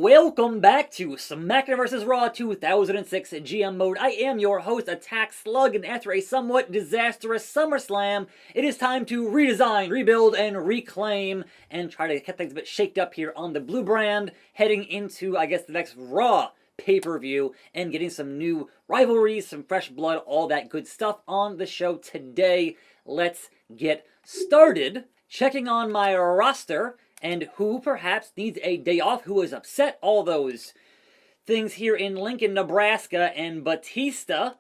Welcome back to SmackDown Vs Raw 2006 GM Mode. I am your host, attackslug, and after a somewhat disastrous SummerSlam, it is time to redesign, rebuild, and reclaim, and try to get things a bit shaked up here on the blue brand, heading into, I guess, the next Raw pay-per-view, and getting some new rivalries, some fresh blood, all that good stuff on the show today. Let's get started. Checking on my roster, and who perhaps needs a day off, who is upset, all those things here in Lincoln, Nebraska, and Batista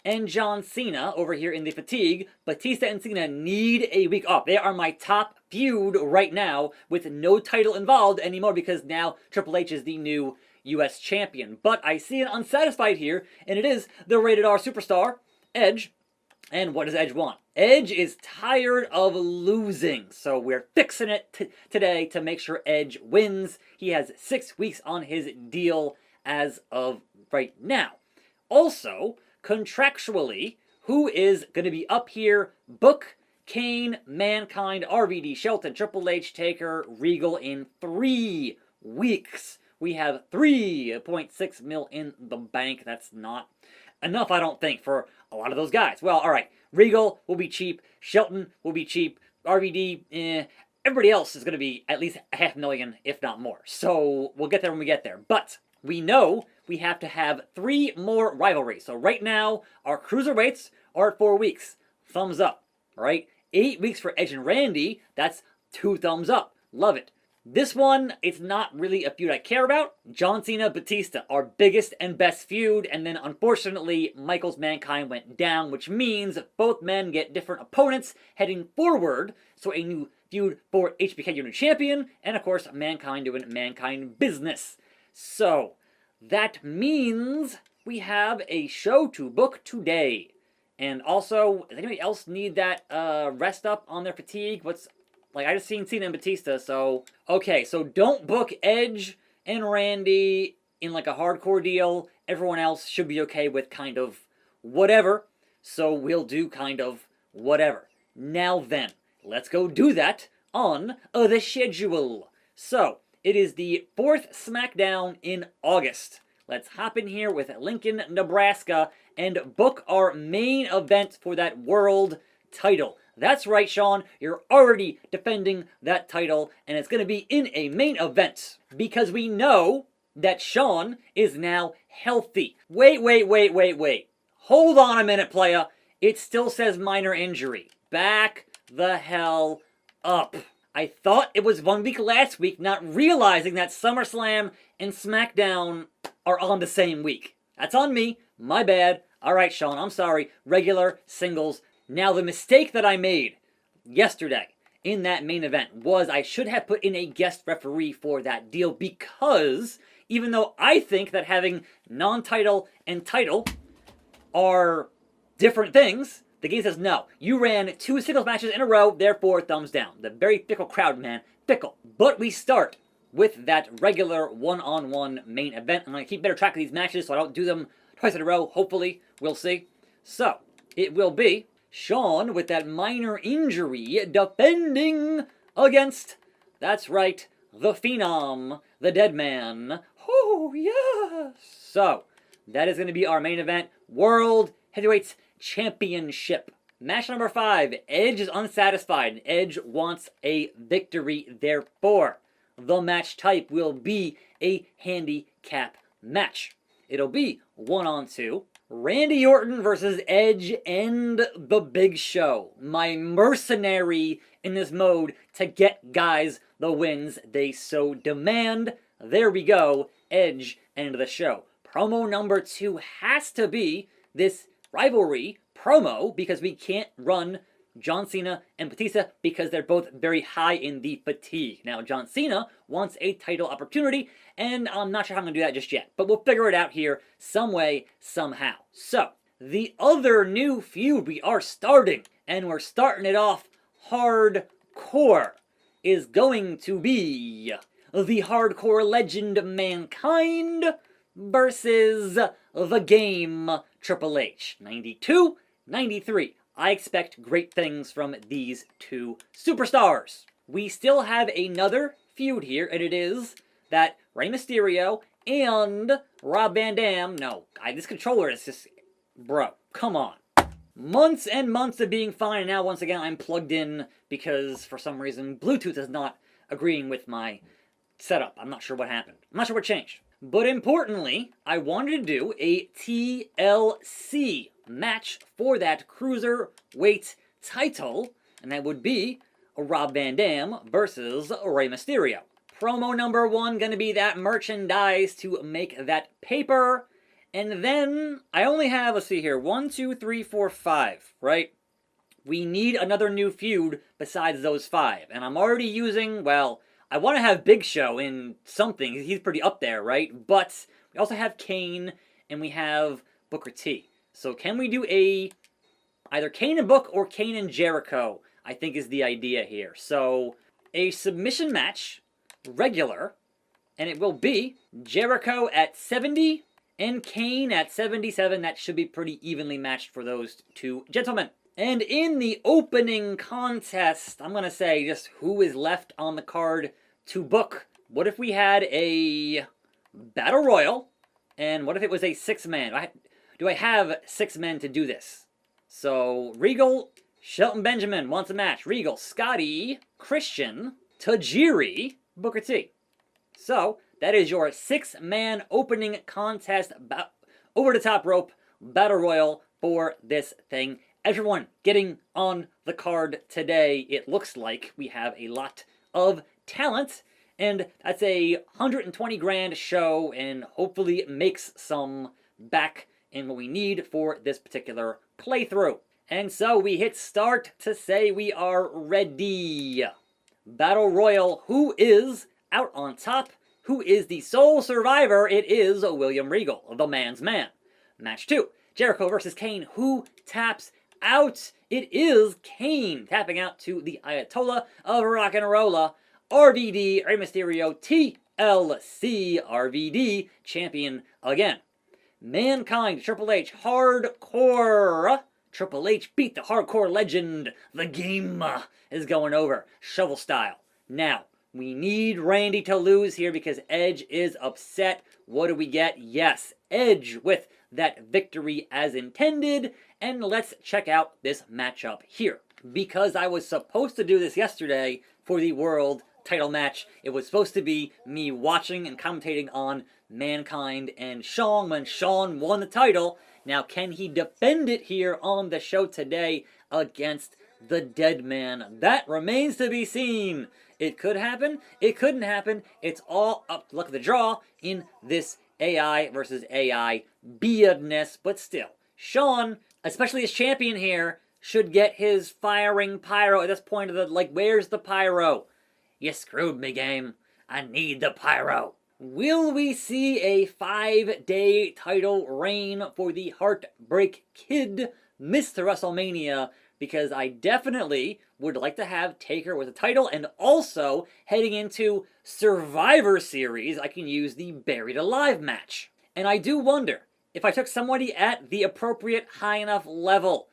and John Cena over here in the fatigue. Batista and Cena need a week off. They are my top feud right now, with no title involved anymore, because now Triple H is the new US champion. But I see an unsatisfied here, and it is the rated R superstar, Edge. And what does Edge want? Edge is tired of losing, so we're fixing it today to make sure Edge wins. He has 6 weeks on his deal as of right now. Also, contractually, who is going to be up here? Book, Kane, Mankind, RVD, Shelton, Triple H, Taker, Regal in 3 weeks. We have 3.6 mil in the bank. That's not enough, I don't think, for a lot of those guys. Well, alright, Regal will be cheap, Shelton will be cheap, RVD, everybody else is going to be at least $500,000, if not more. So, we'll get there when we get there. But, we know we have to have 3 more rivalries. So right now, our cruiserweights are at 4 weeks. Thumbs up, right? 8 weeks for Edge and Randy, that's 2 thumbs up. Love it. This one, it's not really a feud I care about. John Cena, Batista, our biggest and best feud, and then unfortunately, Michaels Mankind went down, which means both men get different opponents heading forward, so a new feud for HBK Union Champion, and of course, Mankind doing Mankind business. So, that means we have a show to book today. And also, does anybody else need that rest up on their fatigue? I just seen Cena and Batista, so... Okay, so don't book Edge and Randy in like a hardcore deal. Everyone else should be okay with kind of whatever. So we'll do kind of whatever. Now then, let's go do that on the schedule. So, it is the 4th SmackDown in August. Let's hop in here with Lincoln, Nebraska, and book our main event for that world title. That's right, Sean, you're already defending that title, and it's going to be in a main event, because we know that Sean is now healthy. Wait. Hold on a minute, playa. It still says minor injury. Back the hell up. I thought it was 1 week last week, not realizing that SummerSlam and SmackDown are on the same week. That's on me. My bad. Alright, Sean, I'm sorry. Regular, singles. Now, the mistake that I made yesterday in that main event was I should have put in a guest referee for that deal, because even though I think that having non-title and title are different things, the game says no. You ran 2 singles matches in a row, therefore thumbs down. The very fickle crowd, man. Fickle. But we start with that regular one-on-one main event. I'm going to keep better track of these matches so I don't do them twice in a row. Hopefully. We'll see. So, it will be Sean, with that minor injury, defending against, that's right, the Phenom, the Dead Man. Oh, yes! So, that is going to be our main event, World Heavyweight Championship. Match number 5, Edge is unsatisfied, and Edge wants a victory, therefore, the match type will be a handicap match. It'll be 1-on-2. Randy Orton versus Edge and The Big Show. My mercenary in this mode to get guys the wins they so demand. There we go. Edge and the show. Promo number 2 has to be this rivalry promo, because we can't run John Cena and Batista because they're both very high in the fatigue. Now, John Cena wants a title opportunity, and I'm not sure how I'm going to do that just yet. But we'll figure it out here some way, somehow. So, the other new feud we are starting, and we're starting it off hardcore, is going to be the hardcore legend Mankind versus the Game Triple H. 92, 93. I expect great things from these 2 superstars. We still have another feud here, and it is that Rey Mysterio and Rob Van Dam, no, this controller is just, bro, come on. Months and months of being fine, and now once again I'm plugged in because for some reason Bluetooth is not agreeing with my setup. I'm not sure what happened. I'm not sure what changed. But importantly, I wanted to do a TLC match for that cruiserweight title, and that would be Rob Van Dam versus Rey Mysterio. Promo number 1 gonna be that merchandise to make that paper. And then I only have, let's see here, 1, 2, 3, 4, 5, right? We need another new feud besides those 5. And I'm already using, well, I want to have Big Show in something. He's pretty up there, right? But we also have Kane and we have Booker T. So can we do either Kane and Book or Kane and Jericho, I think is the idea here. So a submission match, regular, and it will be Jericho at 70 and Kane at 77. That should be pretty evenly matched for those two gentlemen. And in the opening contest, I'm going to say just who is left on the card to book. What if we had a Battle Royal? And what if it was a 6-man? Do I have 6 men to do this? So, Regal, Shelton Benjamin wants a match. Regal, Scotty, Christian, Tajiri, Booker T. So, that is your 6-man opening contest over the top rope Battle Royal for this thing. Everyone getting on the card today. It looks like we have a lot of talent, and that's a 120 grand show, and hopefully it makes some back in what we need for this particular playthrough. And so we hit start to say we are ready. Battle Royal, who is out on top? Who is the sole survivor? It is William Regal, the man's man. Match 2, Jericho versus Kane. Who taps out? It is Kane tapping out to the Ayatollah of Rock and Rolla, RVD, Rey Mysterio, TLC, RVD, champion again. Mankind, Triple H, Hardcore. Triple H beat the Hardcore legend. The game is going over, shovel style. Now, we need Randy to lose here because Edge is upset. What do we get? Yes, Edge with that victory as intended. And let's check out this matchup here. Because I was supposed to do this yesterday for the world title match, it was supposed to be me watching and commentating on Mankind and Shawn when Shawn won the title. Now, can he defend it here on the show today against the Dead Man? That remains to be seen. It could happen. It couldn't happen. It's all up to luck of the draw in this AI versus AI beardness. But still, Shawn, especially as champion here, should get his firing pyro at this point of the, like, where's the pyro? You screwed me, game. I need the pyro. Will we see a 5-day title reign for the Heartbreak Kid, Mr. WrestleMania? Because I definitely would like to have Taker with a title, and also heading into Survivor Series, I can use the Buried Alive match. And I do wonder, if I took somebody at the appropriate high enough level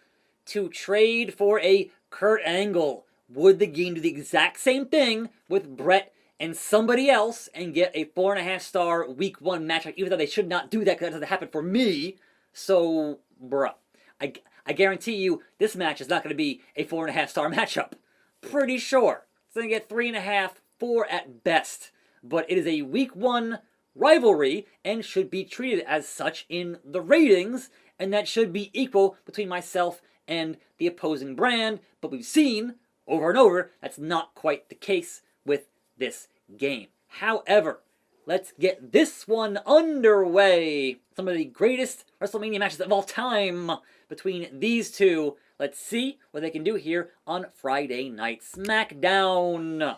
to trade for a Kurt Angle, would the game do the exact same thing with Brett and somebody else and get a 4.5-star week 1 match, even though they should not do that because that doesn't happen for me? So, bruh, I guarantee you this match is not going to be a 4.5-star matchup. Pretty sure. It's going to get 3.5, 4 at best. But it is a week 1 rivalry and should be treated as such in the ratings, and that should be equal between myself and the opposing brand. But we've seen over and over that's not quite the case with this game. However, let's get this one underway. Some of the greatest WrestleMania matches of all time between these two. Let's see what they can do here on Friday Night SmackDown.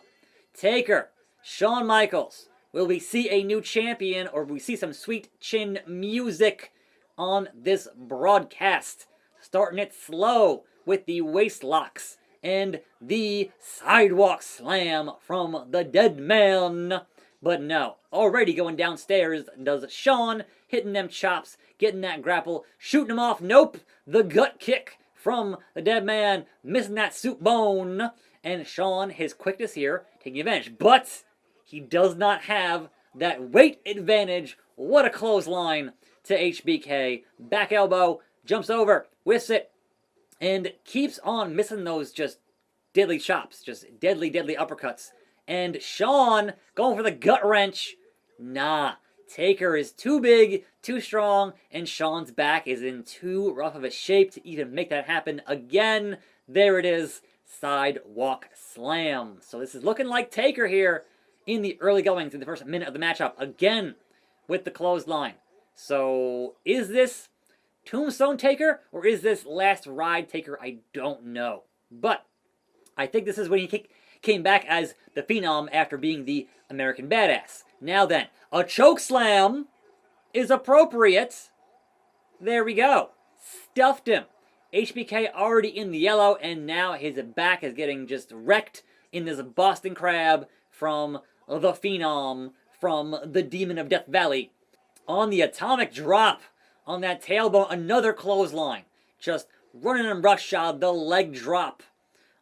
Taker, Shawn Michaels. Will we see a new champion, or will we see some sweet chin music on this broadcast? Starting it slow with the waist locks and the sidewalk slam from the Dead Man. But no, already going downstairs does Shawn, hitting them chops, getting that grapple, shooting him off. Nope, the gut kick from the Dead Man, missing that soup bone. And Shawn, his quickness here, taking advantage. But he does not have that weight advantage. What a clothesline to HBK. Back elbow, jumps over, whiffs it, and keeps on missing those just deadly chops, just deadly, deadly uppercuts. And Shawn going for the gut wrench. Nah, Taker is too big, too strong, and Shawn's back is in too rough of a shape to even make that happen again. There it is, sidewalk slam. So this is looking like Taker here in the early going through the first minute of the matchup, again with the clothesline. So is this Tombstone Taker, or is this Last Ride Taker? I don't know. But I think this is when he came back as the Phenom after being the American Badass. Now then, a choke slam is appropriate. There we go. Stuffed him. HBK already in the yellow, and now his back is getting just wrecked in this Boston Crab from the Phenom, from the Demon of Death Valley. On the atomic drop, on that tailbone, another clothesline. Just running him roughshod, the leg drop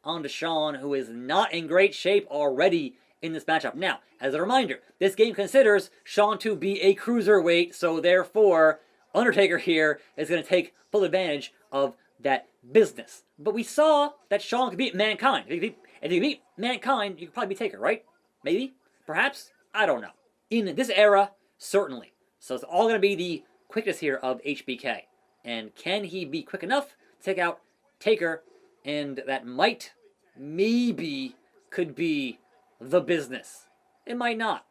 onto Shawn, who is not in great shape already in this matchup. Now, as a reminder, this game considers Shawn to be a cruiserweight, so therefore, Undertaker here is going to take full advantage of that business. But we saw that Shawn could beat Mankind. If you could beat Mankind, you could probably beat Taker, right? Maybe? Perhaps? I don't know. In this era, certainly. So it's all going to be the quickness here of HBK. And can he be quick enough to take out Taker? And that might, maybe, could be the business. It might not.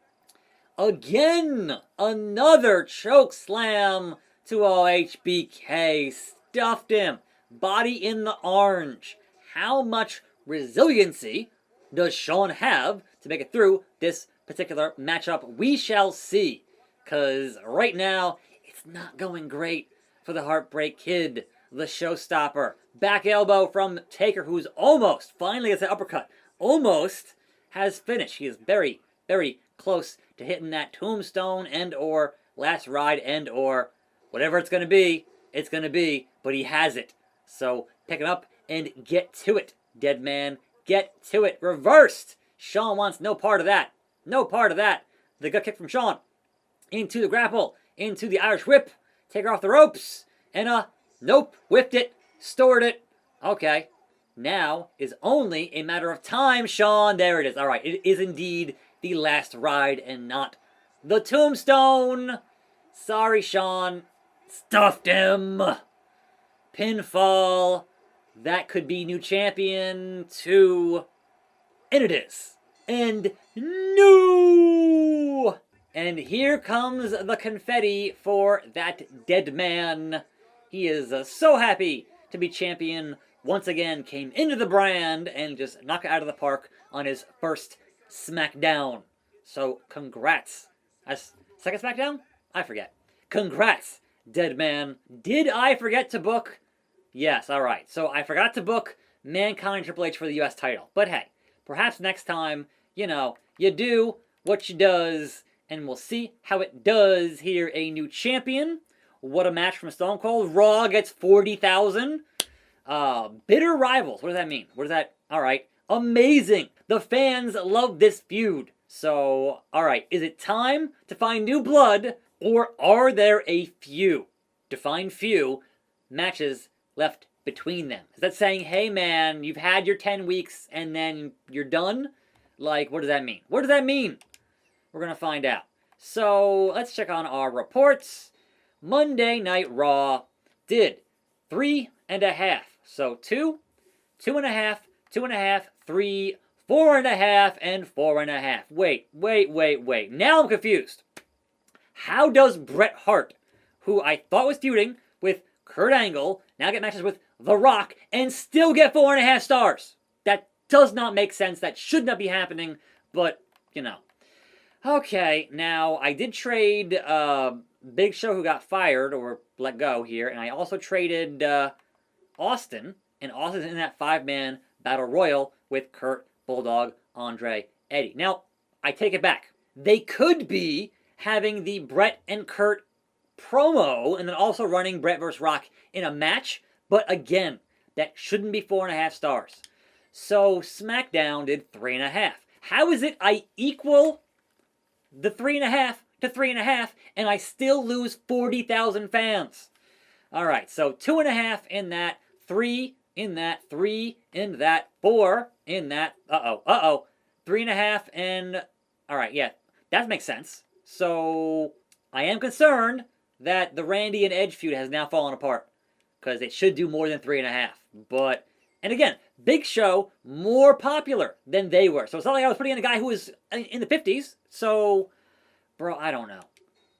Again, another choke slam to HBK. Stuffed him. Body in the orange. How much resiliency does Shawn have to make it through this particular matchup? We shall see. Because right now, it's not going great for the Heartbreak Kid, the showstopper. Back elbow from Taker, who's almost, finally gets an uppercut, almost has finished. He is very, very close to hitting that tombstone and or last ride and or whatever it's going to be, but he has it. So pick it up and get to it, dead man. Get to it. Reversed. Shawn wants no part of that. No part of that. The gut kick from Shawn. Into the grapple. Into the Irish whip. Take her off the ropes. And nope. Whipped it. Stored it. Okay. Now is only a matter of time, Shawn. There it is. All right. It is indeed the last ride and not the tombstone. Sorry, Shawn. Stuffed him. Pinfall. That could be new champion too. And it is. And no! And here comes the confetti for that dead man. He is so happy to be champion once again. Came into the brand and just knocked it out of the park on his first SmackDown. So congrats. Second SmackDown? I forget. Congrats, dead man. Did I forget to book? Yes, alright. So I forgot to book Mankind Triple H for the US title. But hey, perhaps next time, you know, you do what you does, and we'll see how it does here. A new champion. What a match from Stone Cold. Raw gets 40,000. Bitter rivals. What does that mean? What does that... Alright. Amazing. The fans love this feud. So, alright. Is it time to find new blood, or are there a few defined few matches left between them? Is that saying, hey man, you've had your 10 weeks and then you're done? Like, what does that mean? What does that mean? We're going to find out. So, let's check on our reports. Monday Night Raw did 3.5. So, 2, 2.5, 2.5, 3, 4.5, and 4.5. Wait. Now I'm confused. How does Bret Hart, who I thought was feuding with Kurt Angle, now get matches with The Rock and still get 4.5 stars? That does not make sense. That should not be happening, but, you know. Okay, now, I did trade Big Show, who got fired or let go here, and I also traded Austin, and Austin's in that 5-man Battle Royal with Kurt, Bulldog, Andre, Eddie. Now, I take it back. They could be having the Bret and Kurt promo, and then also running Bret vs. Rock in a match, but again, that shouldn't be 4.5 stars. So SmackDown did 3.5. How is it I equal the 3.5 to 3.5, and I still lose 40,000 fans. Alright, so 2.5 in that, 3 in that, 3 in that, 4 in that, 3.5 and, alright, yeah, that makes sense. So, I am concerned that the Randy and Edge feud has now fallen apart, because it should do more than 3.5, but, and again, Big Show, more popular than they were, so it's not like I was putting in a guy who was in the 50s, so, bro, I don't know.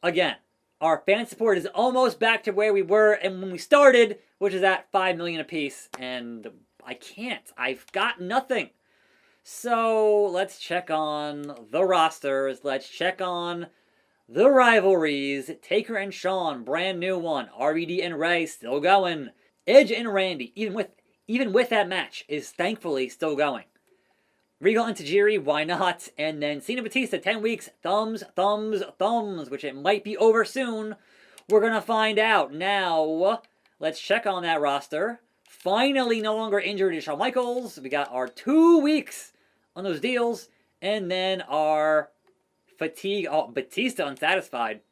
Again, our fan support is almost back to where we were and when we started, which is at 5 million apiece, and I can't. I've got nothing. So let's check on the rosters. Let's check on the rivalries. Taker and Shawn, brand new one. RVD and Ray still going. Edge and Randy, even with that match, is thankfully still going. Regal and Tajiri, why not? And then Cena Batista, 10 weeks, thumbs, thumbs, thumbs, which it might be over soon. We're going to find out. Now, let's check on that roster. Finally, no longer injured is Shawn Michaels. We got our 2 weeks on those deals. And then our Fatigue, Batista unsatisfied.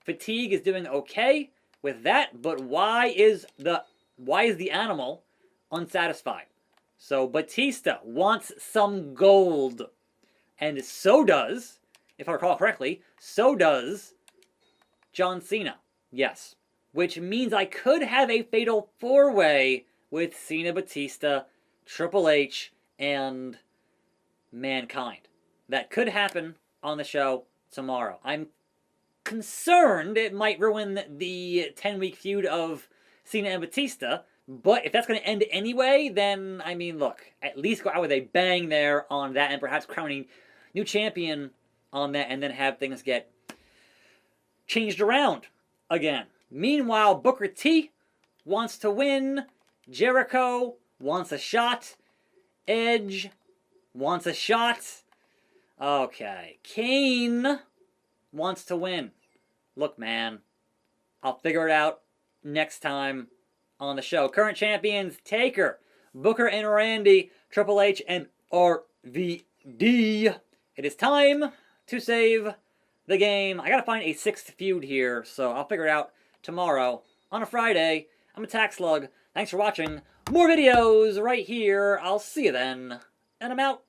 Fatigue is doing okay with that, but why is the animal unsatisfied? So Batista wants some gold. And so does, if I recall correctly, so does John Cena. Yes. Which means I could have a fatal 4-way with Cena, Batista, Triple H, and Mankind. That could happen on the show tomorrow. I'm concerned it might ruin the 10-week feud of Cena and Batista. But if that's going to end anyway, then, I mean, look, at least go out with a bang there on that and perhaps crowning new champion on that and then have things get changed around again. Meanwhile, Booker T wants to win. Jericho wants a shot. Edge wants a shot. Okay. Kane wants to win. Look, man, I'll figure it out next time on the show. Current champions, Taker, Booker and Randy, Triple H, and RVD. It is time to save the game. I gotta find a 6th feud here, so I'll figure it out tomorrow on a Friday. I'm attackslug. Thanks for watching. More videos right here. I'll see you then. And I'm out.